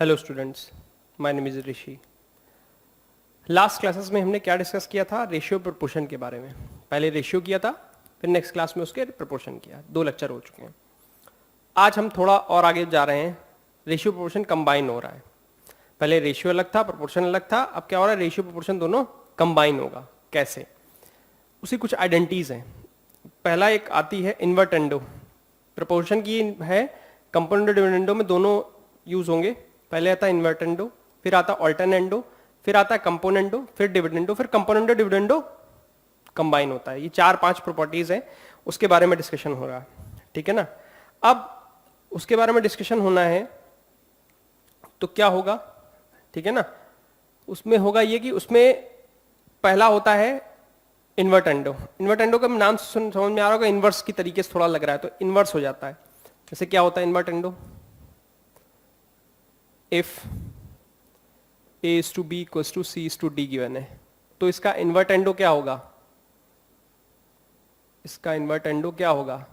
Hello students, my name is Rishi. Last classes में हमने क्या डिस्कस किया था? रेशियो प्रोपोर्शन के बारे में। पहले रेशियो किया था, फिर नेक्स्ट क्लास में उसके प्रोपोर्शन किया। 2 लेक्चर हो चुके हैं। आज हम थोड़ा और आगे जा रहे हैं। रेशियो प्रोपोर्शन कंबाइन हो रहा है। पहले रेशियो अलग था, प्रोपोर्शन अलग था। अब क्या हो रहा है? रेशियो प्रोपोर्शन दोनों कंबाइन होगा। कैसे? उसी कुछ आइडेंटिटीज हैं। पहला एक आती है इन्वर्टेंडो। प्रोपोर्शन की है, कंपोनेंडो डिविडेंडो में दोनों यूज होंगे। पहले आता है इन्वर्टेंडो, फिर आता ऑल्टरनेंडो, फिर आता है कंपोनेंडो, फिर डिविडेंडो, फिर कंपोनेंडो डिविडेंडो कंबाइन होता है। ये 4-5 प्रॉपर्टीज हैं, उसके बारे में डिस्कशन हो रहा है। ठीक है ना? अब उसके बारे में डिस्कशन होना है तो क्या होगा? ठीक है ना? उसमें होगा ये कि उसमें पहला होता है इन्वर्टेंडो। इन्वर्टेंडो का नाम से समझ में आ रहा होगा, इन्वर्स की तरीके से थोड़ा लग रहा है, तो इन्वर्स हो जाता है। जैसे क्या होता है invertendo? If a is to b equals to c is to d given है, तो इसका इन्वर्टेंडो क्या होगा? इसका इन्वर्टेंडो क्या होगा?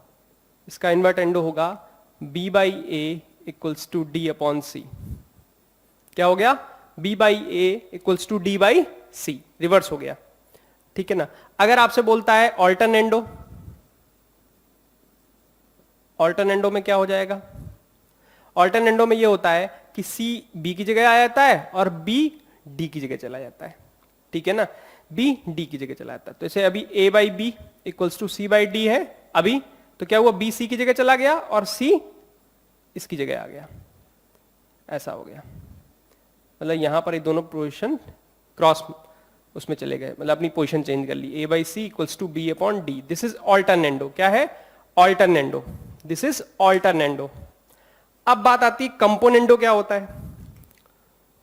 इसका इन्वर्टेंडो होगा b by a equals to d upon c. क्या हो गया? b by a equals to d by c, reverse हो गया। ठीक है ना? अगर आपसे बोलता है ऑल्टरनेंडो, ऑल्टरनेंडो में क्या हो जाएगा? ऑल्टरनेंडो में ये होता है कि c b की जगह आ जाता है और b d की जगह चला जाता है। ठीक है ना? b d की जगह चला जाता है। तो इसे अभी a by B equals to C by d है अभी, तो क्या हुआ? b c की जगह चला गया और c इसकी जगह आ गया। ऐसा हो गया। मतलब यहां पर ये दोनों पोजिशन क्रॉस उसमें चले गए, मतलब अपनी पोजिशन चेंज कर ली। a by c equals to b upon d. This is alternendo. क्या है? ऑल्टरनेंडो। This is alternendo. अब बात आती है कंपोनेंडो क्या होता है?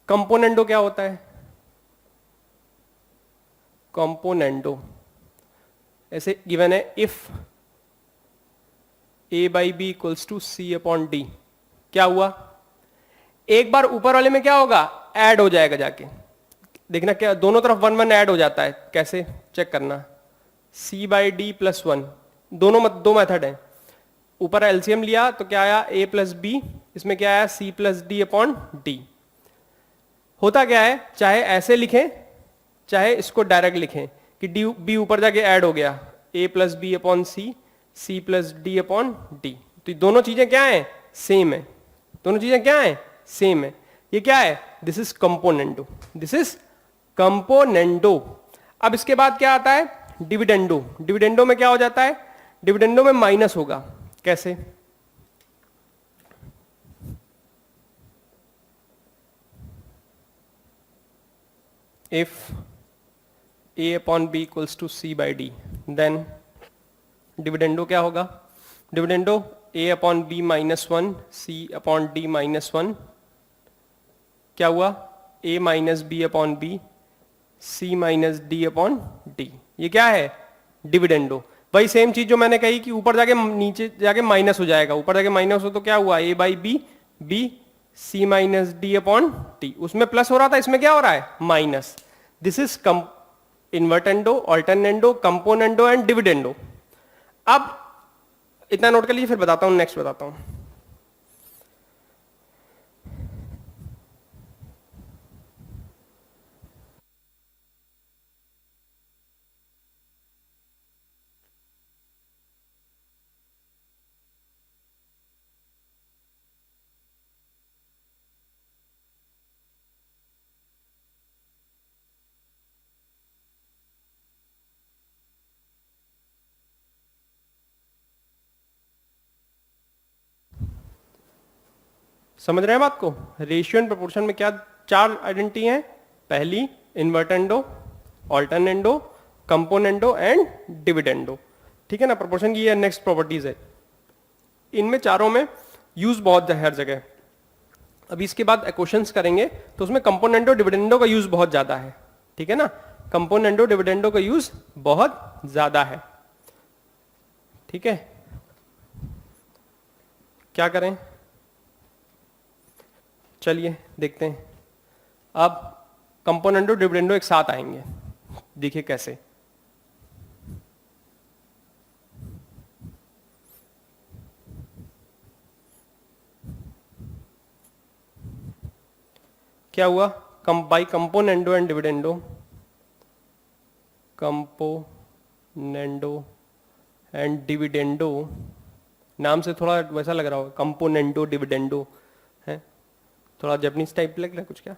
कंपोनेंडो क्या होता है? कंपोनेंडो ऐसे गिवन है, if a by B equals to c upon d. क्या हुआ? एक बार ऊपर वाले में क्या होगा? ऐड हो जाएगा जाके। देखना क्या दोनों तरफ 1 1 ऐड हो जाता है। कैसे चेक करना? c बाई डी प्लस 1, दोनों दो मेथड है। ऊपर एलसीएम लिया तो क्या आया? a प्लस बी, इसमें क्या आया? c plus D upon D. होता क्या है, चाहे ऐसे लिखें चाहे इसको डायरेक्ट लिखें कि डी बी ऊपर जाके ऐड हो गया, a plus B upon c, c plus D upon d. तो ये दोनों चीजें क्या है? सेम है। दोनों चीजें क्या है? सेम है। ये क्या है? This is componendo. This is componendo. अब इसके बाद क्या आता है? डिविडेंडो। डिविडेंडो में क्या हो जाता है? डिविडेंडो में माइनस होगा। कैसे? If a upon b equals to C by d, then dividendo क्या होगा? Dividendo a upon b minus 1, c upon d minus 1। क्या हुआ? a minus b upon b, c minus d upon d. ये क्या है? Dividendo. वही same चीज जो मैंने कही कि ऊपर जाके नीचे जाके माइनस हो जाएगा। ऊपर जाके माइनस हो तो क्या हुआ? a by b, b c minus d upon t. उसमें प्लस हो रहा था, इसमें क्या हो रहा है? Minus. This is invertendo, alternendo, componendo and dividendo. अब इतना नोट कर लीजिए, फिर बताता हूं, नेक्स्ट बताता हूं। समझ रहे हैं बात को? रेशियो एंड प्रोपोर्शन में क्या 4 आइडेंटिटी हैं? पहली invertendo, alternendo, componendo and dividendo. ठीक है ना? प्रोपोर्शन की ये नेक्स्ट प्रॉपर्टीज है। इनमें चारों में यूज बहुत है हर जगह। अभी इसके बाद क्वेश्चंस करेंगे तो उसमें कंपोनेंडो डिविडेंडो का यूज बहुत ज्यादा है। ठीक है ना? कंपोनेंडो डिविडेंडो का यूज बहुत ज्यादा है। ठीक है? क्या करें? चलिए देखते हैं। अब कंपोनेंडो डिविडेंडो एक साथ आएंगे, देखिए कैसे। क्या हुआ, by componendo and dividendo, componendo and dividendo, नाम से थोड़ा वैसा लग रहा होगा, कंपोनेंडो डिविडेंडो है, थोड़ा जैपनीज टाइप लग रहा है कुछ क्या।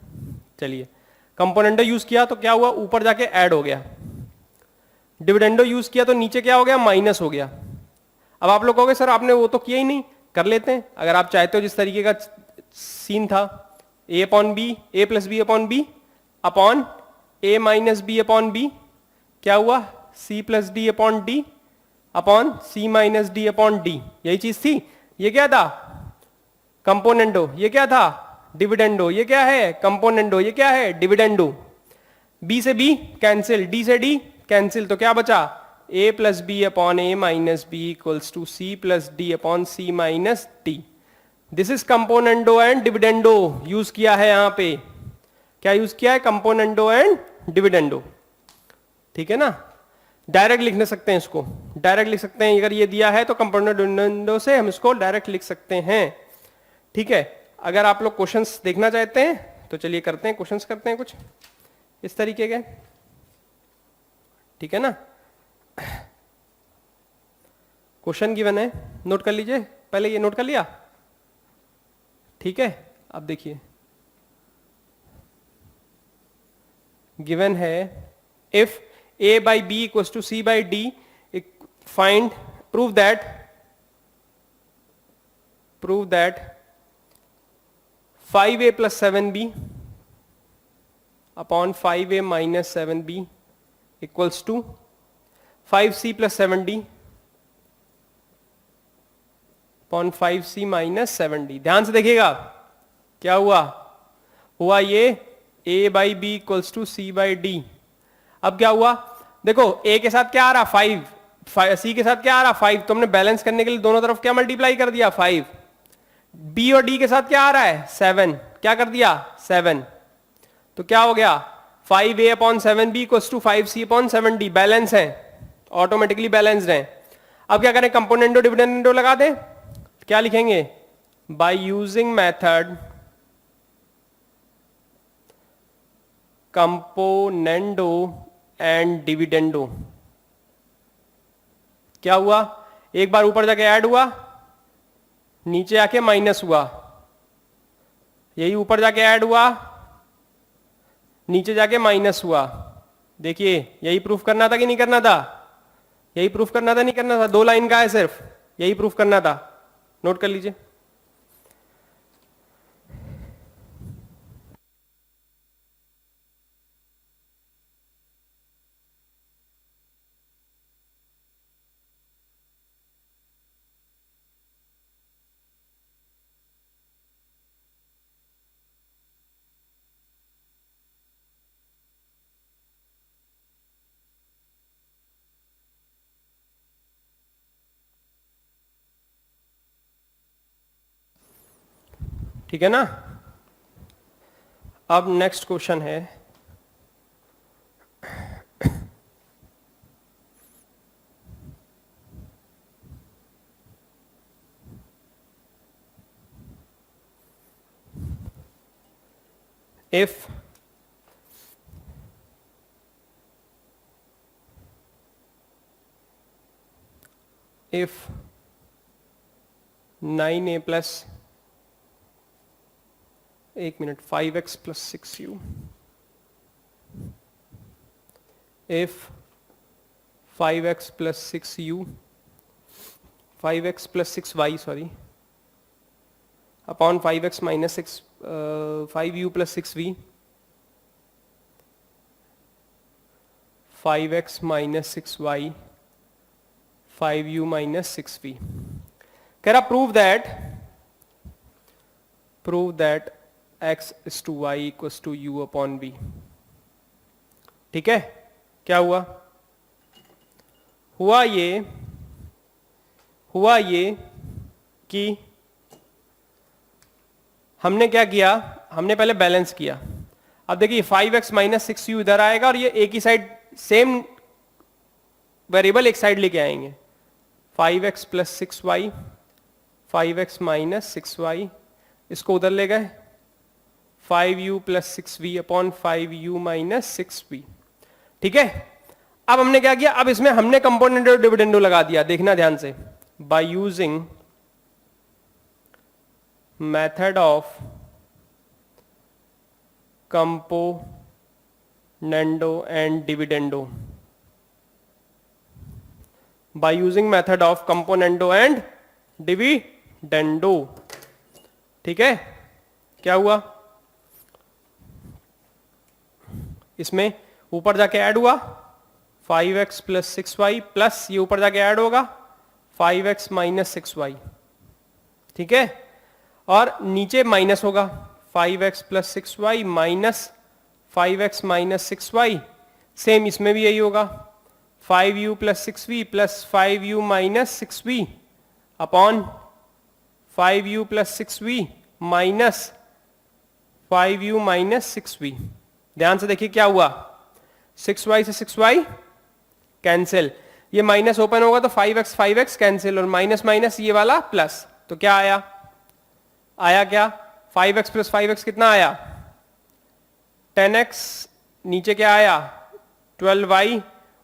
चलिए, कंपोनेंडो यूज किया तो क्या हुआ, ऊपर जाके ऐड हो गया, डिविडेंडो यूज किया तो नीचे क्या हो गया, माइनस हो गया। अब आप लोग कहोगे सर आपने वो तो किया ही नहीं, कर लेते हैं अगर आप चाहते हो, जिस तरीके का सीन था, a upon b, a plus B upon b upon A minus b upon b, क्या हुआ, c plus D upon d upon सी माइनस डी अपॉन डी, यही चीज थी। ये क्या था, कंपोनेंडो, ये क्या था, डिविडेंडो, ये क्या है, कंपोनेंडो, ये क्या है, डिविडेंडो। बी से बी कैंसिल, डी से डी कैंसिल, तो क्या बचा, a plus B upon A minus B equals to C plus D upon C minus D. This is componendo and dividendo use किया है यहां पे, क्या यूज किया है, कंपोनेंडो एंड डिविडेंडो, ठीक है ना। डायरेक्ट लिख सकते हैं इसको, डायरेक्ट लिख सकते हैं, अगर ये दिया है तो कंपोनेंडो डिविडेंडो से हम इसको डायरेक्ट लिख सकते हैं, ठीक है। अगर आप लोग क्वेश्चंस देखना चाहते हैं तो चलिए करते हैं, क्वेश्चंस करते हैं कुछ इस तरीके के, ठीक है ना। क्वेश्चन गिवन है, नोट कर लीजिए, पहले ये नोट कर लिया, ठीक है। अब देखिए गिवन है, if a by B equals to C by D, find, prove that 5a plus 7b upon 5a minus 7b equals to 5c plus 7d upon 5c minus 7d। ध्यान से देखिएगा क्या हुआ ये a by B equals to C by D. अब क्या हुआ, देखो a के साथ क्या आ रहा, 5, c के साथ क्या आ रहा, 5, तो हमने बैलेंस करने के लिए दोनों तरफ क्या मल्टीप्लाई कर दिया, 5। b और d के साथ क्या आ रहा है, 7, क्या कर दिया, 7, तो क्या हो गया, 5a upon 7b equals to 5c upon 7d, balance है, ऑटोमेटिकली बैलेंस्ड है। अब क्या करें, कंपोनेंडो डिविडेंडो लगा दें, क्या लिखेंगे, by using method componendo and dividendo. क्या हुआ, एक बार ऊपर जाके ऐड हुआ, नीचे आके माइनस हुआ, यही ऊपर जाके ऐड हुआ, नीचे जाके माइनस हुआ। देखिए यही प्रूफ करना था कि नहीं करना था, यही प्रूफ करना था, नहीं करना था, 2 लाइन का है सिर्फ, यही प्रूफ करना था, नोट कर लीजिए। ठीक है ना। अब नेक्स्ट क्वेश्चन है, if if 9a प्लस, एक minute, 5x plus 6u, if 5x plus 6u, 5x plus 6y sorry, upon 5x minus 6, 5u plus 6v, 5x minus 6y, 5u minus 6v। कह रहा prove that x is to y equals to u upon v। ठीक है, क्या हुआ ये कि हमने क्या किया, हमने पहले बैलेंस किया। अब देखिए 5x माइनस 6u इधर आएगा और ये एक ही साइड, सेम वेरिएबल एक साइड लेके आएंगे, 5x plus 6y, 5x minus 6y, इसको उधर ले गए, 5u plus 6v upon 5u minus 6v। ठीक है, अब हमने क्या किया, अब इसमें हमने कंपोनेंडो डिविडेंडो लगा दिया। देखना ध्यान से, by using method of componendo and dividendo, by using method of componendo and dividendo. ठीक है, क्या हुआ, इसमें ऊपर जाके ऐड हुआ 5x प्लस 6y प्लस ये ऊपर जाके ऐड होगा 5x माइनस 6y। ठीक है, और नीचे माइनस होगा 5x plus 6y minus 5x minus 6y। Same इसमें भी यही होगा 5u plus 6v plus 5u minus 6v upon 5u plus 6v minus 5u minus 6v। ध्यान से देखिए क्या हुआ, 6y से 6y कैंसिल, ये माइनस ओपन होगा तो 5x कैंसिल, और माइनस माइनस ये वाला प्लस, तो क्या आया, आया क्या 5x प्लस 5x कितना आया 10x, नीचे क्या आया 12y,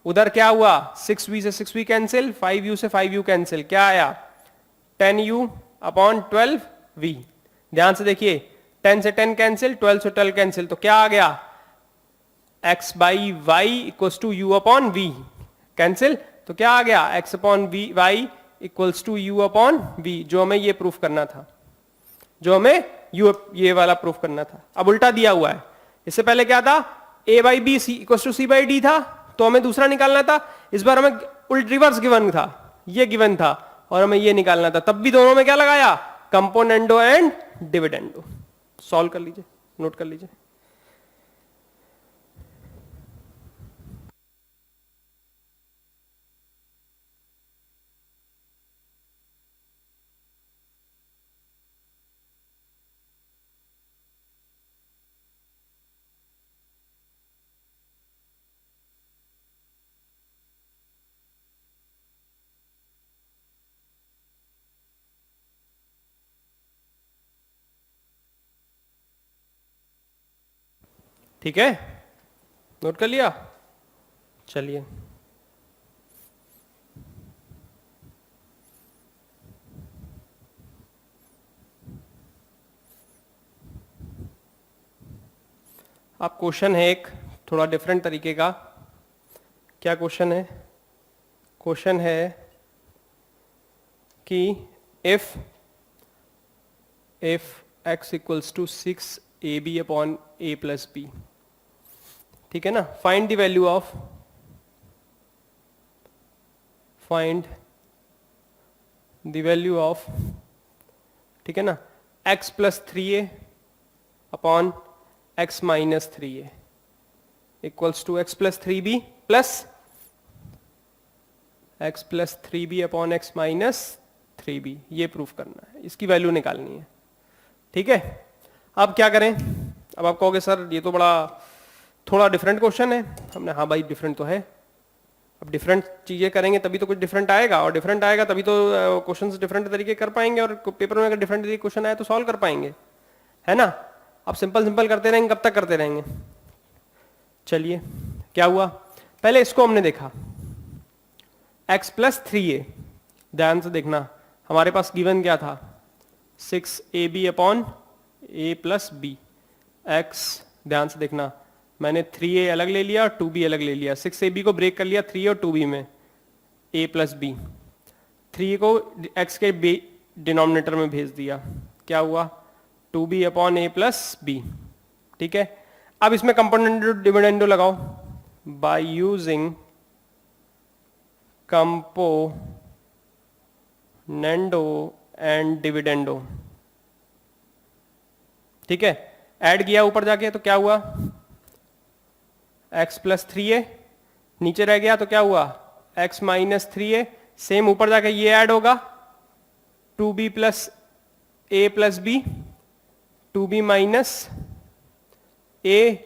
उधर क्या हुआ 6v से 6v कैंसिल, 5u से 5u कैंसिल, क्या आया 10u अपॉन 12v। ध्यान से देखिए 10 से 10 कैंसिल, 12 से 12 कैंसिल, तो क्या आ गया x by Y equals to U upon V, cancel, तो क्या आ गया x upon V Y equals to U upon V, जो हमें ये प्रूफ करना था, जो हमें ये वाला प्रूफ करना था। अब उल्टा दिया हुआ है, इससे पहले क्या था a by B equals to C by D था, तो हमें दूसरा निकालना था, इस बार हमें उल्ट रिवर्स गिवन था, ये गिवन था और हमें ये निकालना था, तब भी दोनों में क्या लगाया कंपोनेंडो एंड डिविडेंडो। सॉल्व कर लीजिए, नोट कर लीजिए। ठीक है, नोट कर लिया, चलिए अब क्वेश्चन है एक थोड़ा डिफरेंट तरीके का। क्या क्वेश्चन है, क्वेश्चन है कि if x equals to 6ab upon a plus B, ठीक है ना, find the value of, find the value of, ठीक है ना, x plus 3a upon x minus 3a equals to x plus 3b plus x plus 3b upon x minus 3b, ये proof करना है, इसकी वैल्यू निकालनी है। ठीक है, अब क्या करें, अब आप कहोगे सर ये तो बड़ा थोड़ा डिफरेंट क्वेश्चन है, हमने हाँ भाई डिफरेंट तो है, अब डिफरेंट चीजें करेंगे तभी तो कुछ डिफरेंट आएगा, और डिफरेंट आएगा तभी तो क्वेश्चंस डिफरेंट तरीके कर पाएंगे, और पेपर में अगर डिफरेंट तरीके क्वेश्चन आए तो सॉल्व कर पाएंगे, है ना। अब सिंपल सिंपल करते रहेंगे, कब तक करते रहेंगे। चलिए क्या हुआ, पहले इसको हमने देखा x प्लस 3a, ध्यान से देखना हमारे पास गिवन क्या था 6ab upon a plus B, x ध्यान से देखना मैंने 3a अलग ले लिया और 2b अलग ले लिया, 6ab को ब्रेक कर लिया 3 और 2b में, a प्लस बी, 3 को x के डिनोमिनेटर में भेज दिया, क्या हुआ 2b upon a plus B. ठीक है, अब इसमें कंपोनेंडो डिविडेंडो लगाओ, by using componendo and dividendo. ठीक है, ऐड किया ऊपर जाके तो क्या हुआ x प्लस 3a, नीचे रह गया तो क्या हुआ x माइनस 3a, सेम ऊपर जाके ये ऐड होगा 2b plus a plus B, 2b minus a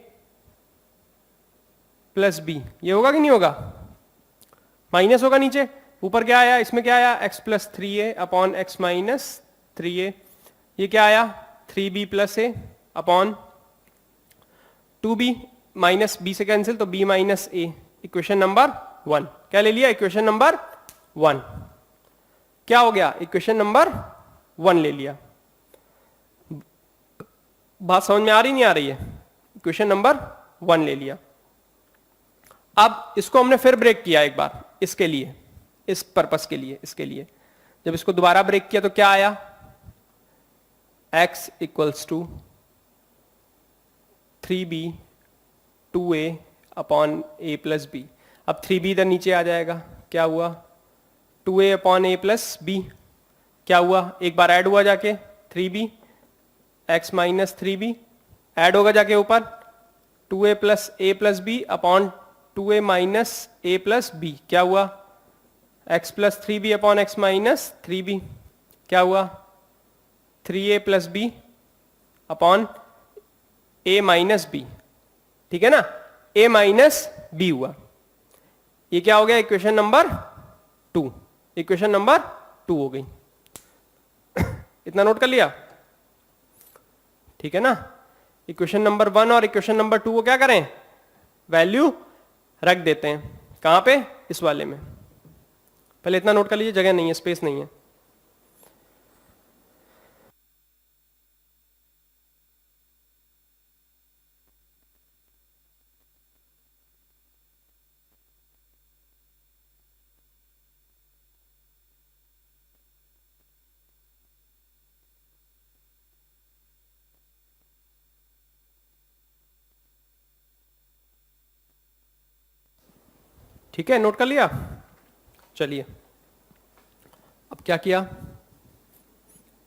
plus B, ये होगा कि नहीं होगा, माइनस होगा नीचे, ऊपर क्या आया, इसमें क्या आया x plus 3a upon x minus 3a, ये क्या आया 3b plus a upon 2b minus B से कैंसिल, तो b minus A, equation number 1। क्या ले लिया? Equation number 1। क्या हो गया? इक्वेशन नंबर 1 ले लिया। बात समझ में आ रही नहीं आ रही है? इक्वेशन नंबर 1 ले लिया। अब इसको हमने फिर ब्रेक किया एक बार, इसके लिए, इस पर्पस के लिए, इसके लिए जब इसको दोबारा ब्रेक किया तो क्या आया? x equals to 3b 2a upon a plus B. अब 3b इधर नीचे आ जाएगा, क्या हुआ? 2a upon a plus B. क्या हुआ? एक बार ऐड हुआ जाके 3b x minus 3b, add होगा जाके ऊपर 2a plus a plus B upon 2a minus a plus B. क्या हुआ? x plus 3b upon x minus 3b। क्या हुआ? 3a plus B upon a minus B. ठीक है ना? a माइनस बी हुआ। ये क्या हो गया? Equation number 2। इक्वेशन नंबर 2 हो गई। इतना नोट कर लिया? ठीक है ना? इक्वेशन नंबर 1 और इक्वेशन नंबर 2 को क्या करें? वैल्यू रख देते हैं। कहां पे? इस वाले में। पहले इतना नोट कर लीजिए, जगह नहीं है, स्पेस नहीं है। ठीक है, नोट कर लिया? चलिए, अब क्या किया?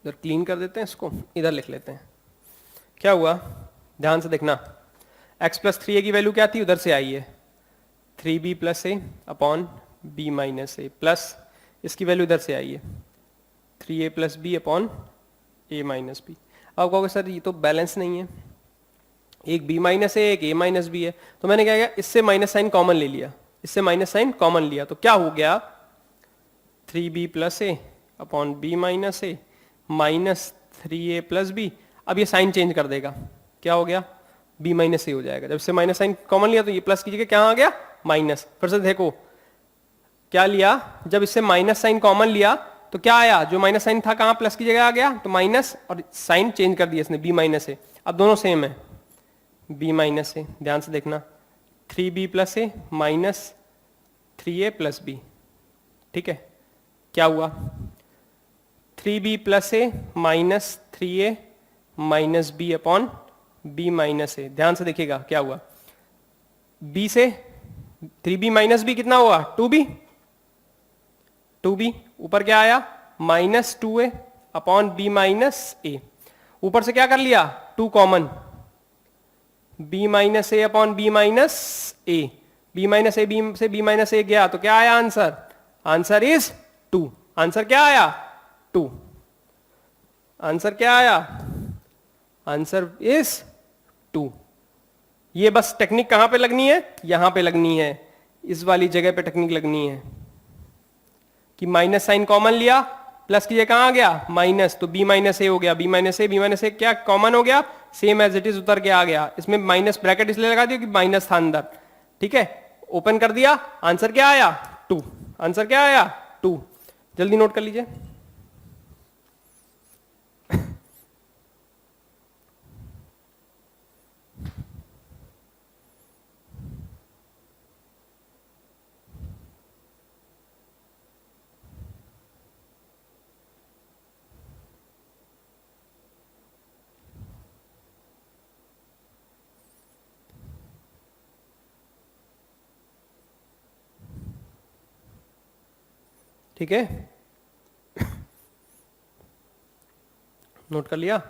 इधर क्लीन कर देते हैं, इसको इधर लिख लेते हैं। क्या हुआ? ध्यान से देखना। x प्लस 3a की वैल्यू क्या थी? उधर से आई है 3b प्लस ए अपॉन बी माइनस ए, प्लस इसकी वैल्यू इधर से आई है 3a प्लस बी अपॉन ए माइनस बी। अब कहोगे सर ये तो बैलेंस नहीं है, एक b माइनस ए एक a माइनस बी है, तो मैंने क्या किया? इससे माइनस साइन कॉमन ले लिया, इससे माइनस साइन कॉमन लिया, तो क्या हो गया? 3b प्लस ए अपॉन बी माइनस ए माइनस 3a प्लस बी। अब ये साइन चेंज कर देगा, क्या हो गया? b माइनस ए हो जाएगा। जब इससे माइनस साइन कॉमन लिया तो ये प्लस की जगह क्या आ गया? माइनस। फिर से देखो क्या लिया, जब इससे माइनस साइन कॉमन लिया तो क्या आया? जो माइनस साइन था कहां प्लस की जगह आ गया, तो माइनस, और साइन चेंज कर दिया इसने, b माइनस ए। अब दोनों सेम है, b माइनस ए। ध्यान से देखना, 3b plus a minus 3a plus B. ठीक है, क्या हुआ? 3b plus a minus 3a minus b upon b minus a. ध्यान से देखिएगा क्या हुआ? b से 3b माइनस बी कितना हुआ? 2b। 2b ऊपर क्या आया? Minus 2a upon b minus a. ऊपर से क्या कर लिया? 2 common, b minus a upon b minus a. b minus a b से b माइनस ए गया तो क्या आया आंसर? Answer is 2। आंसर क्या आया? 2। आंसर क्या आया? Answer is 2। ये बस टेक्निक कहां पे लगनी है? यहां पे लगनी है, इस वाली जगह पे टेक्निक लगनी है कि माइनस साइन कॉमन लिया, प्लस की जगह कहां आ गया? माइनस, तो b माइनस ए हो गया। b माइनस ए क्या कॉमन हो गया? सेम एज इट इज उतर के आ गया। इसमें माइनस ब्रैकेट इसलिए लगा दिया कि माइनस था अंदर। ठीक है, ओपन कर दिया, आंसर क्या आया? 2। आंसर क्या आया? 2। जल्दी नोट कर लीजिए। ठीक है, नोट कर लिया?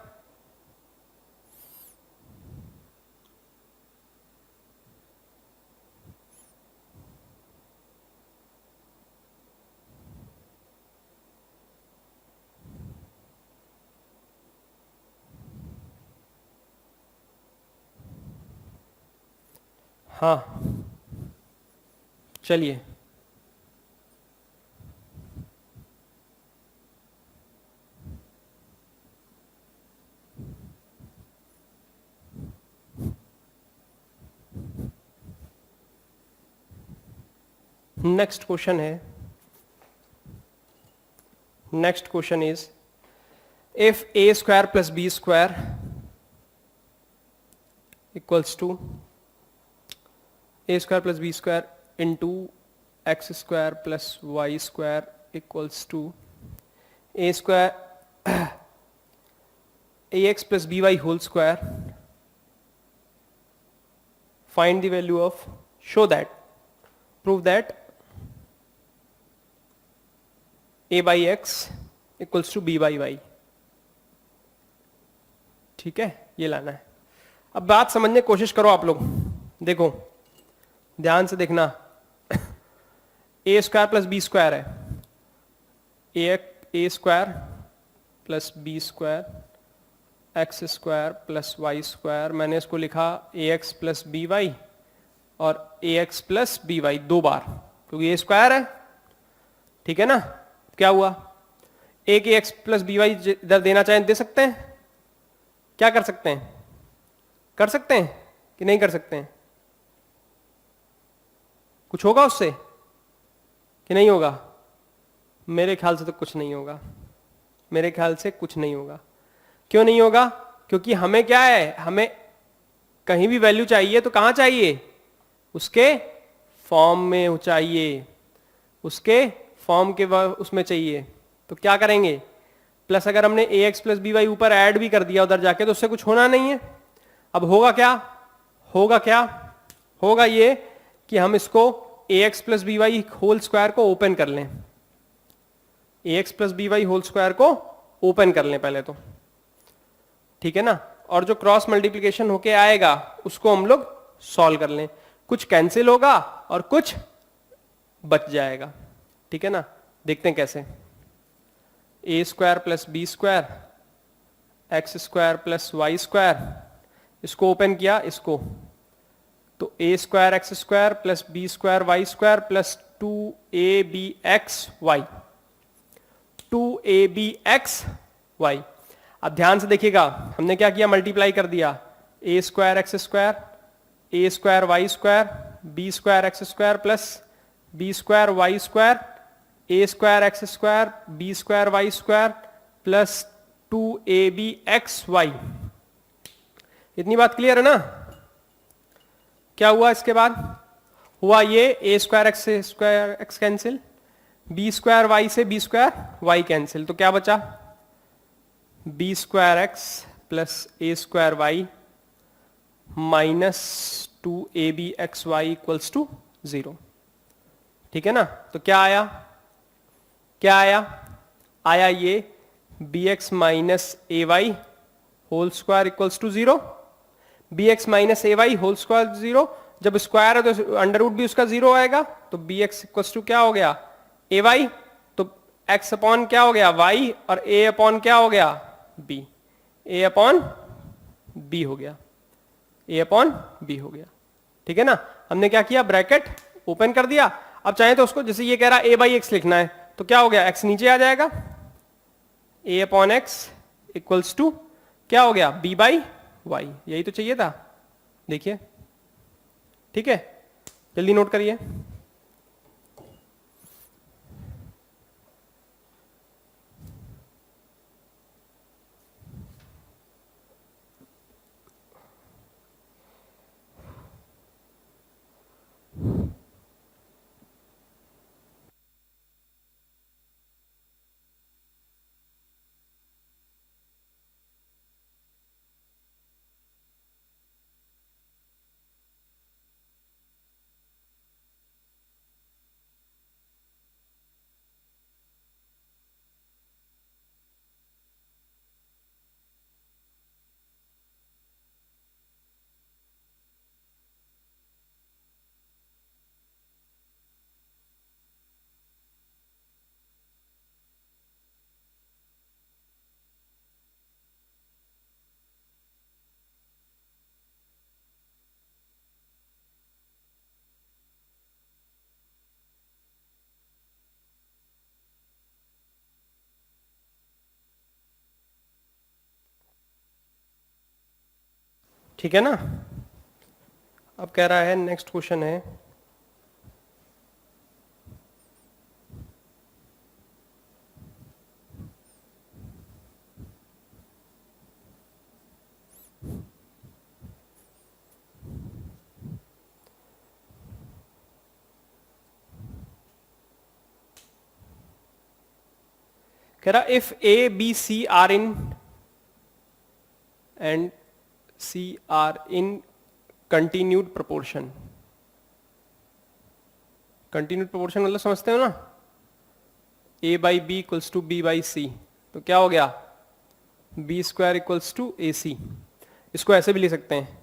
हाँ, चलिए। नेक्स्ट क्वेश्चन है, next question is if A square plus B square equals to A square plus B square into X square plus Y square equals to A square A x plus B Y whole square, find the value of, show that, prove that a by X equals to B by Y. ठीक है, ये लाना है। अब बात समझने की कोशिश करो आप लोग, देखो ध्यान से देखना। A square plus B square है, a square plus B square x square plus Y square, मैंने इसको लिखा a x plus B y और a x plus B y दो बार, क्योंकि ए स्क्वायर है। ठीक है ना, क्या हुआ, एक ए एक्स प्लस बी वाई इधर देना चाहें दे सकते हैं, क्या कर सकते हैं, कर सकते हैं कि नहीं कर सकते हैं? कुछ होगा उससे कि नहीं होगा? मेरे ख्याल से तो कुछ नहीं होगा, मेरे ख्याल से कुछ नहीं होगा। क्यों नहीं होगा? क्योंकि हमें क्या है, हमें कहीं भी वैल्यू चाहिए तो कहां चाहिए, उसके फॉर्म में चाहिए, उसके फॉर्म के उसमें चाहिए। तो क्या करेंगे, प्लस अगर हमने ए एक्स प्लस बी वाई ऊपर ऐड भी कर दिया उधर जाके तो उससे कुछ होना नहीं है। अब होगा क्या, होगा क्या, होगा ये कि हम इसको a x plus B Y whole square को ओपन कर लें, a x plus B Y whole square को ओपन कर लें पहले तो। ठीक है ना, और जो क्रॉस मल्टीप्लीकेशन होके आएगा उसको हम लोग सॉल्व कर लें, कुछ कैंसिल होगा और कुछ बच जाएगा। ठीक है ना, देखते हैं कैसे। A square plus B square x square plus Y square, इसको ओपन किया इसको, तो a square x square plus B square y square plus 2ab(x(y), 2ab(x(y). अब ध्यान से देखिएगा, हमने क्या किया, मल्टीप्लाई कर दिया, a square x square, a square y square, B square x square plus B square y square, a square x square B square y square plus 2ab(x(y). इतनी बात क्लियर है ना? क्या हुआ इसके बाद, हुआ ये ए स्क्वायर एक्स से square X cancel, B square Y से बी स्क्वायर वाई कैंसिल, तो क्या बचा, B square X plus A square Y minus 2ab(x(y) equals to 0। ठीक है ना, तो क्या आया, क्या आया, आया ये B X minus A Y whole square equals to 0, B X minus A Y whole square 0, जब स्क्वायर है तो अंडर रूट भी उसका 0 आएगा, तो बी एक्स इक्वल्स टू क्या हो गया, ए वाई, तो एक्स अपॉन क्या हो गया वाई, और ए अपॉन क्या हो गया बी, ए अपॉन बी हो गया, ए अपॉन बी हो गया। ठीक है ना, हमने क्या किया, ब्रैकेट ओपन कर दिया। अब चाहे तो उसको, जैसे ये कह रहा है ए बाई एक्स लिखना है, तो क्या हो गया, एक्स नीचे आ जाएगा, ए अपॉन एक्स इक्वल्स टू क्या हो गया, बी बाई वाई, यही तो चाहिए था। देखिए, ठीक है, जल्दी नोट करिए। ठीक है ना, अब कह रहा है नेक्स्ट क्वेश्चन है कह रहा if a b c are in and c are in continued proportion. Continued proportion मतलब समझते हो ना, a by B equals to B by c, तो क्या हो गया b square equals to a c. इसको ऐसे भी लिख सकते हैं,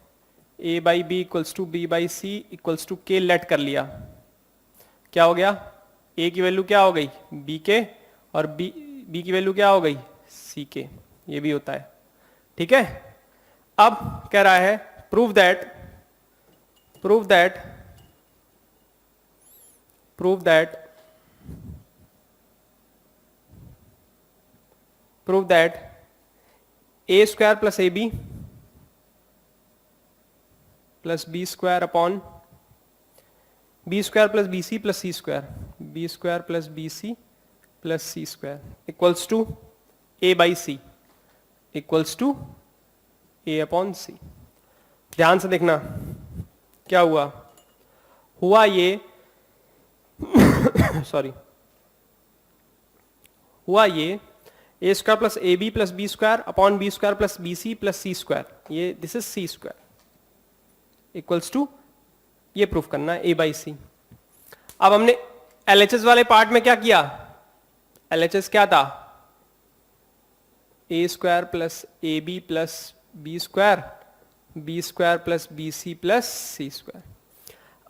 a by B equals to B by c equals to k let कर लिया, क्या हो गया ए की वैल्यू क्या हो गई बी के, और बी की वैल्यू क्या हो गई सी के, ये भी होता है। ठीक है, अब कह रहा है prove that a square plus a b plus B square upon B square plus b c plus c square, B square plus b c plus c square equals to a by c equals to a upon c. ध्यान से देखना क्या हुआ ये sorry हुआ ये ए square plus a b plus B square upon B square plus b c plus c square, ये this is C square equals to, ये प्रूफ करना है ए बाई सी। अब हमने एलएचएस वाले पार्ट में क्या किया, एलएचएस क्या था a square plus a b plus B square plus b c plus c square.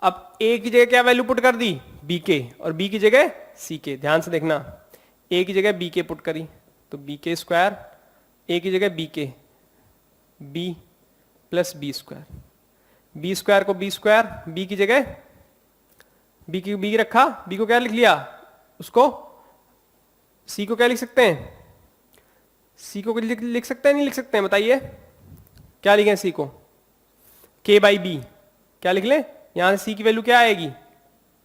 अब ए की जगह क्या वैल्यू पुट कर दी बी के, और बी की जगह सी के। ध्यान से देखना, ए की जगह बी के पुट करी तो बी के स्क्वायर, ए की जगह B K B plus B square, B square को बी स्क्वायर, बी की जगह बी रखा, बी को क्या लिख लिया उसको, सी को क्या लिख सकते हैं, सी को लिख सकते हैं नहीं लिख सकते हैं बताइए, क्या लिखें सी को के बाई बी, क्या लिख लें यहां से सी की वैल्यू क्या आएगी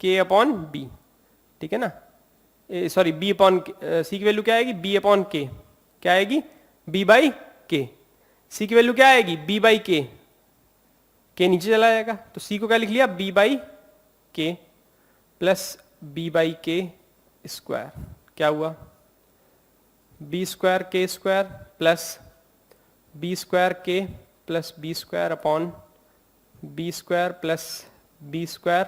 के अपॉन बी, ठीक है ना, सॉरी बी अपॉन सी की वैल्यू क्या आएगी बी अपॉन के, क्या आएगी बी बाई के, सी की वैल्यू क्या आएगी बी बाई के नीचे चला जाएगा, तो सी को क्या लिख लिया B by K plus B by K square, क्या हुआ B square K square plus B square K plus B square upon B square plus B square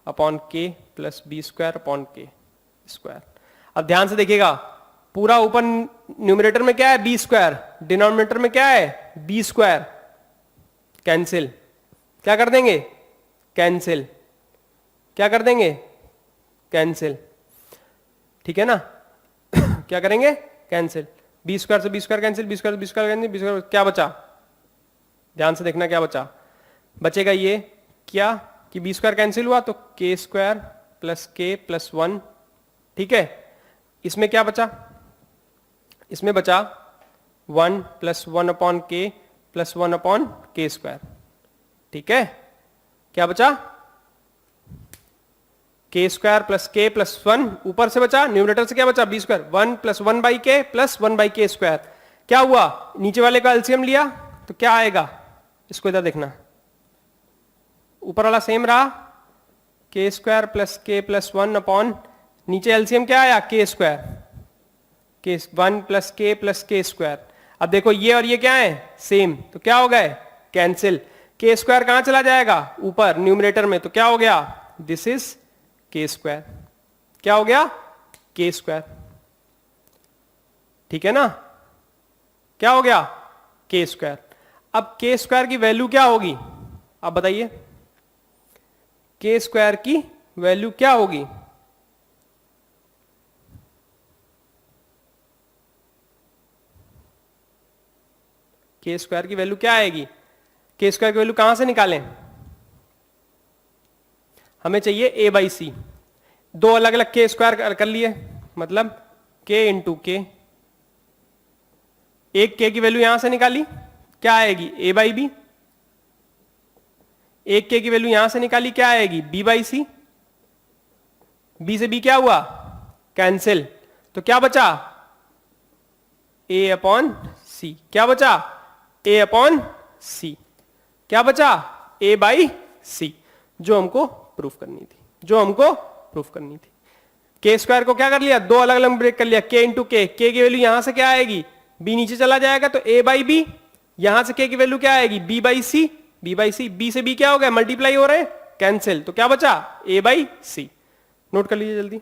upon K plus B square upon K square. अब ध्यान से देखिएगा, पूरा ऊपर numerator में क्या है बी स्क्वायर, डिनोमिनेटर में क्या है बी स्क्वायर, कैंसिल, क्या कर देंगे कैंसिल, क्या कर देंगे कैंसिल, ठीक है ना क्या करेंगे कैंसिल, बी स्क्वायर से B square cancel, B square से B square cancel, B square क्या बचा, ध्यान से देखना क्या बचा, बचेगा ये क्या कि बी स्क्वायर कैंसिल हुआ तो K square plus K plus one, ठीक है, इसमें क्या बचा, इसमें बचा one plus one upon K plus one upon K square, ठीक है, क्या बचा K square plus K plus one, ऊपर से बचा न्यूमरेटर से क्या बचा B square, one plus one by K plus one by K square, क्या हुआ नीचे वाले का एलसीएम लिया तो क्या आएगा, इसको इधर देखना, ऊपर वाला सेम रहा के स्क्वायर प्लस वन अपॉन नीचे एलसीएम क्या आया के स्क्वायर, के वन प्लस के स्क्वायर। अब देखो ये और ये क्या है सेम, तो क्या हो गए कैंसिल, के स्क्वायर कहां चला जाएगा ऊपर न्यूमरेटर में, तो क्या हो गया दिस इज के स्क्वायर, क्या हो गया के स्क्वायर, ठीक है ना, क्या हो गया के स्क्वायर। अब के स्क्वायर की वैल्यू क्या होगी, आप बताइए के स्क्वायर की वैल्यू क्या होगी, के स्क्वायर की वैल्यू क्या आएगी, के स्क्वायर की वैल्यू कहां से निकालें, हमें चाहिए ए बाई सी, दो अलग अलग के स्क्वायर कर लिए, मतलब के इंटू के, एक के की वैल्यू यहां से निकाली क्या आएगी ए बाई बी, एक के की वैल्यू यहां से निकाली क्या आएगी बी बाई सी, बी से बी क्या हुआ कैंसिल, तो क्या बचा ए अपॉन सी, क्या बचा ए अपॉन सी, क्या बचा ए बाई सी, जो हमको प्रूफ करनी थी, के स्क्वायर को क्या कर लिया, दो अलग अलग ब्रेक कर लिया, के इंटू के की वैल्यू यहां से क्या आएगी, बी नीचे चला जाएगा तो ए बाई बी, यहां से के की वैल्यू क्या आएगी, B by C, B by C, B से बी क्या हो गया, मल्टीप्लाई हो रहे हैं, कैंसिल, तो क्या बचा, ए बाई सी। नोट कर लीजिए जल्दी।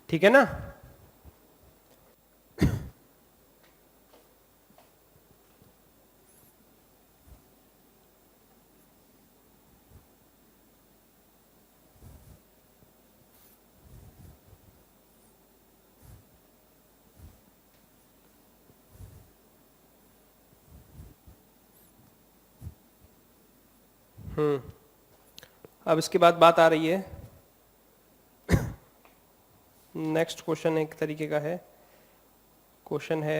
ठीक है ना। अब इसके बाद बात आ रही है, नेक्स्ट क्वेश्चन एक तरीके का है, क्वेश्चन है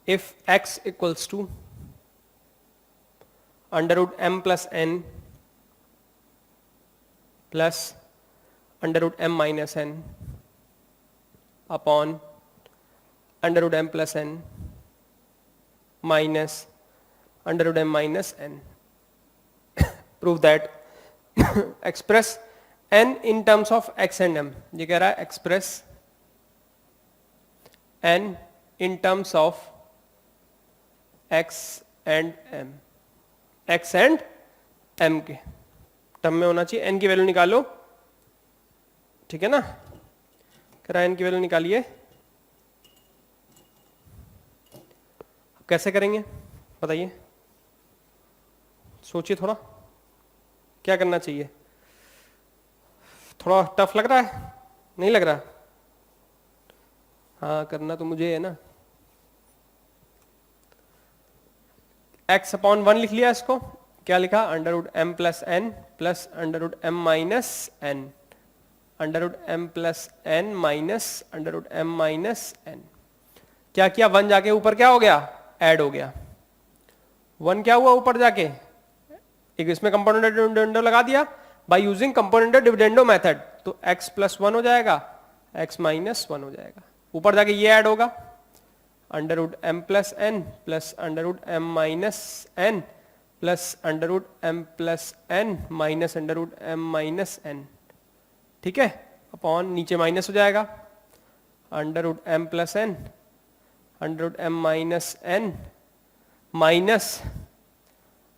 if x equals to under root M plus N plus under root M minus N upon under root M plus N minus under root M minus N, prove that express n in terms of x and m। ये कह रहा है express n in terms of x and m, x and m के term में होना चाहिए, n की value निकालो, ठीक है ना। कह रहा है n की वैल्यू निकालिए, कैसे करेंगे बताइए, सोचिए थोड़ा, क्या करना चाहिए, थोड़ा टफ लग रहा है, नहीं लग रहा, हाँ करना तो मुझे है ना। x अपॉन 1 लिख लिया, इसको क्या लिखा, under root M plus N plus under root M minus N, under root M plus N minus under root M minus N. क्या किया, 1 जाके ऊपर क्या हो गया, ऐड हो गया, 1 क्या हुआ ऊपर जाके, एक इसमें कंपोनेंट डिविडेंडो लगा दिया by using component dividendo method, तो x प्लस 1 हो जाएगा, x माइनस 1 हो जाएगा, ऊपर जाके ये ऐड होगा, under root M plus N plus under root M minus N plus under root M plus N minus under root M minus N, ठीक है, अपॉन नीचे माइनस हो जाएगा, under root M plus N under root M minus N minus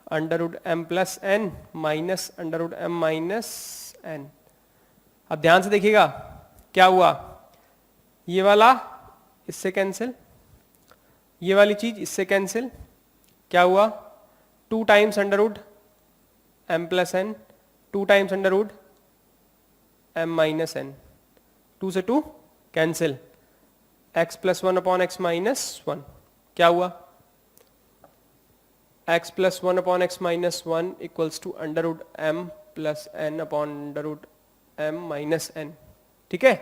under root M plus N minus under root M minus N. अब ध्यान से देखिएगा क्या हुआ, ये वाला इससे कैंसिल, ये वाली चीज इससे कैंसिल, क्या हुआ, 2 times under root M plus N, 2 times under root M minus N, 2 से 2 cancel, x plus 1 upon X minus 1, क्या हुआ, x plus 1 upon X minus 1 equals to under root M plus N upon under root M minus N, ठीक है।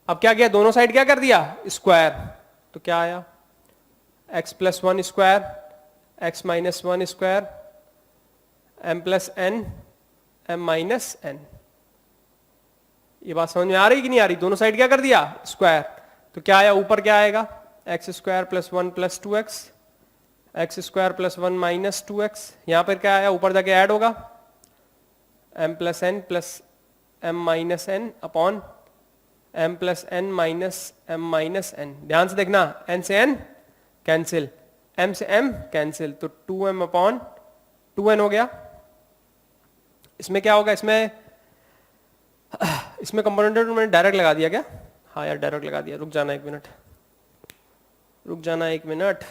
अब क्या किया, दोनों side क्या कर दिया, स्क्वायर, तो क्या आया, x plus 1 square X minus 1 square M plus N M minus N. ये बात समझ में आ रही कि नहीं आ रही, दोनों साइड क्या कर दिया, स्क्वायर, तो क्या आया, ऊपर क्या आएगा, x square plus 1 plus 2x, x square plus 1 minus 2x, यहां पर क्या आया, ऊपर जाके ऐड होगा, m plus N plus M minus N upon m plus N minus M minus N. ध्यान से देखना, n से n कैंसिल, m से m कैंसिल, तो 2m अपॉन 2n हो गया। इसमें क्या होगा, इसमें कंपोनेंट मैंने डायरेक्ट लगा दिया क्या, हाँ यार डायरेक्ट लगा दिया, रुक जाना एक मिनट, रुक जाना एक मिनट,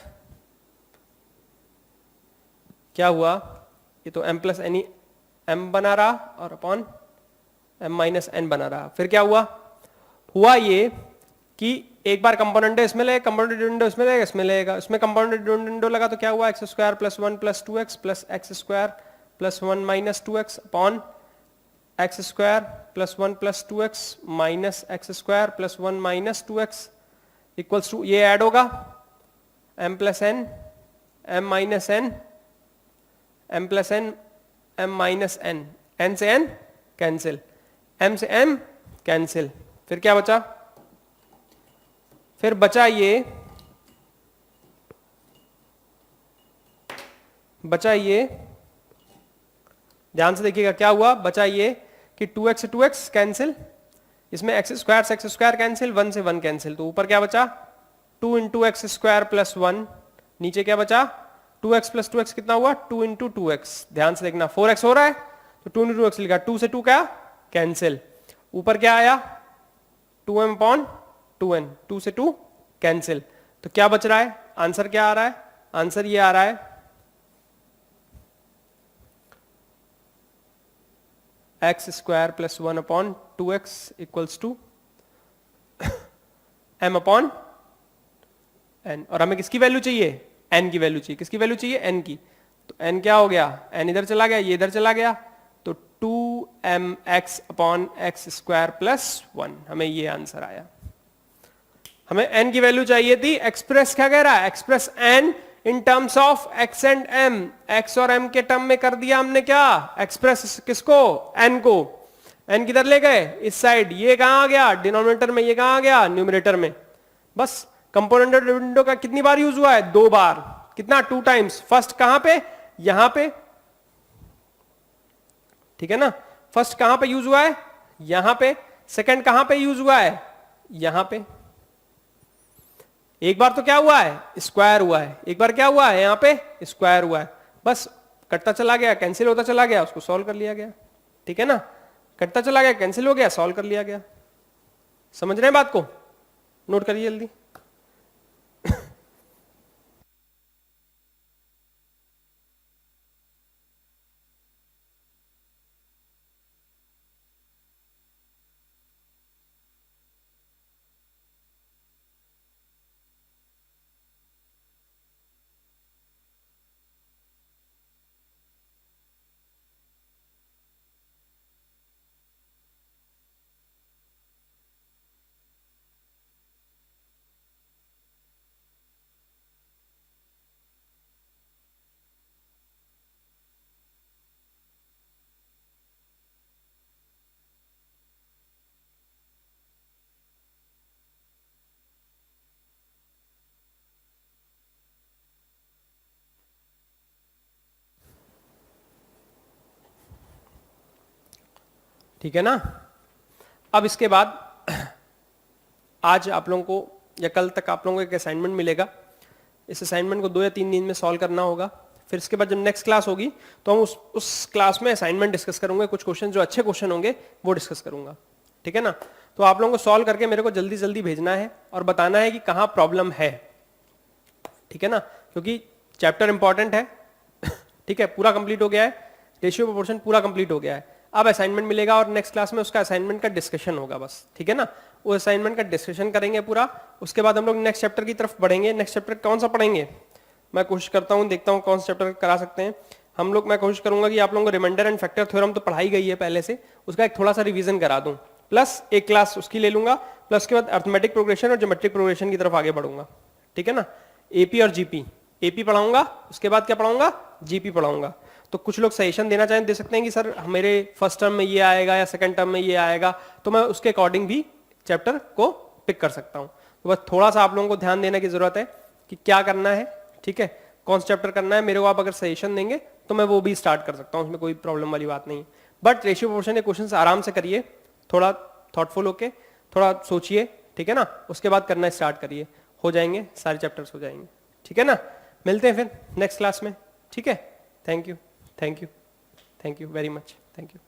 क्या हुआ, ये तो m प्लस एन m बना रहा और अपॉन m माइनस n बना रहा। फिर क्या हुआ ये कि एक बार कंपोनेंट इसमें ले, कंपोनेंट विंडो इसमें लेगा, इसमें लेगा, इसमें कंपोनेंट विंडो लगा तो क्या हुआ, X square plus 1 plus 2x plus X square plus 1 minus 2x upon X square plus 1 plus 2x minus X square plus 1 minus 2x equals to, ये ऐड होगा m plus n, m minus n, m plus n, m minus n, n से n cancel, m से m cancel. फिर क्या बचा, फिर बचा ये ध्यान से देखिएगा क्या हुआ, बचा ये कि 2x से 2x कैंसिल, इसमें एक्स स्क्वायर से एक्स स्क्वायर कैंसिल, 1 से 1 कैंसिल, तो ऊपर क्या बचा 2 इंटू एक्स स्क्वायर प्लस 1, नीचे क्या बचा 2x प्लस 2x कितना हुआ 2 इंटू 2x। ध्यान से देखना 4x हो रहा है तो 2 इंटू 2x लिखा, 2 से 2 क्या कैंसिल, ऊपर क्या आया 2m अपॉन 2n, 2 से 2 कैंसिल, तो क्या बच रहा है, आंसर क्या आ रहा है, आंसर ये आ रहा है X square plus 1 upon 2x equals to m upon n। और हमें किसकी वैल्यू चाहिए, n की वैल्यू चाहिए, किसकी वैल्यू चाहिए n की, तो n क्या हो गया, n इधर चला गया, ये इधर चला गया, तो 2mx upon X square plus 1, हमें ये आंसर आया। हमें n की वैल्यू चाहिए थी, एक्सप्रेस क्या कह रहा है, express n in terms of x and m, x और m के टर्म में कर दिया हमने क्या, एक्सप्रेस किसको, n को, n किधर ले गए इस साइड, ये कहां आ गया डिनोमिनेटर में, ये कहां आ गया न्यूमरेटर में। बस कंपोनेंट विंडो का कितनी बार यूज हुआ है, 2 बार, कितना 2 टाइम्स, फर्स्ट कहां पे, यहां पे, ठीक है ना, फर्स्ट कहां पे यूज हुआ है, यहां पे, सेकंड कहां पे यूज हुआ है, यहां पे। एक बार तो क्या हुआ है स्क्वायर हुआ है, एक बार क्या हुआ है यहां पे स्क्वायर हुआ है, बस कटता चला गया कैंसिल होता चला गया, उसको सॉल्व कर लिया गया, ठीक है ना, कटता चला गया कैंसिल हो गया, सॉल्व कर लिया गया। समझ रहे हैं बात को, नोट करिए जल्दी। ठीक है ना, अब इसके बाद आज आप लोगों को या कल तक आप लोगों को एक असाइनमेंट मिलेगा, इस असाइनमेंट को 2 या 3 दिन में सॉल्व करना होगा। फिर इसके बाद जब नेक्स्ट क्लास होगी तो हम उस क्लास में असाइनमेंट डिस्कस करूंगे, कुछ क्वेश्चन जो अच्छे क्वेश्चन होंगे वो डिस्कस करूंगा, ठीक है ना। तो आप लोगों को सॉल्व करके मेरे को जल्दी जल्दी भेजना है और बताना है कि कहाँ प्रॉब्लम है, ठीक है ना, क्योंकि चैप्टर इंपॉर्टेंट है, ठीक है, पूरा कंप्लीट हो गया है, रेशियो प्रोपोर्शन पूरा कंप्लीट हो गया है। अब असाइनमेंट मिलेगा और नेक्स्ट क्लास में उसका असाइनमेंट का डिस्कशन होगा बस, ठीक है ना, वो असाइनमेंट का डिस्कशन करेंगे पूरा। उसके बाद हम लोग नेक्स्ट चैप्टर की तरफ बढ़ेंगे। नेक्स्ट चैप्टर कौन सा पढ़ेंगे, मैं कोशिश करता हूँ, देखता हूँ कौन सा चैप्टर करा सकते हैं हम लोग। मैं कोशिश करूंगा कि आप लोगों को रिमाइंडर एंड फैक्टर थ्योरम तो पढ़ाई गई है पहले से, उसका एक थोड़ा सा रिवीजन करा दूं, प्लस एक क्लास उसकी ले लूंगा, प्लस के बाद अर्थमेटिक प्रोग्रेशन और ज्योमेट्रिक प्रोग्रेशन की तरफ आगे बढ़ूंगा, ठीक है ना। एपी और जीपी, एपी पढ़ाऊंगा, उसके बाद क्या पढ़ाऊंगा, जीपी पढ़ाऊंगा। तो कुछ लोग सजेशन देना चाहें दे सकते हैं कि सर मेरे फर्स्ट टर्म में ये आएगा या सेकंड टर्म में ये आएगा, तो मैं उसके अकॉर्डिंग भी चैप्टर को पिक कर सकता हूं। तो बस थोड़ा सा आप लोगों को ध्यान देने की जरूरत है कि क्या करना है, ठीक है, कौन सा चैप्टर करना है। मेरे को आप अगर सजेशन देंगे तो मैं वो भी स्टार्ट कर सकता हूं, उसमें कोई प्रॉब्लम वाली बात नहीं। बट रेशियो प्रोपोर्शन के क्वेश्चन आराम से करिए, थोड़ा थॉटफुल होके, थोड़ा सोचिए, ठीक है ना, उसके बाद करना स्टार्ट करिए, हो जाएंगे सारे चैप्टर्स हो जाएंगे, ठीक है ना। मिलते हैं फिर नेक्स्ट क्लास में, ठीक है। Thank you, thank you, thank you very much, thank you.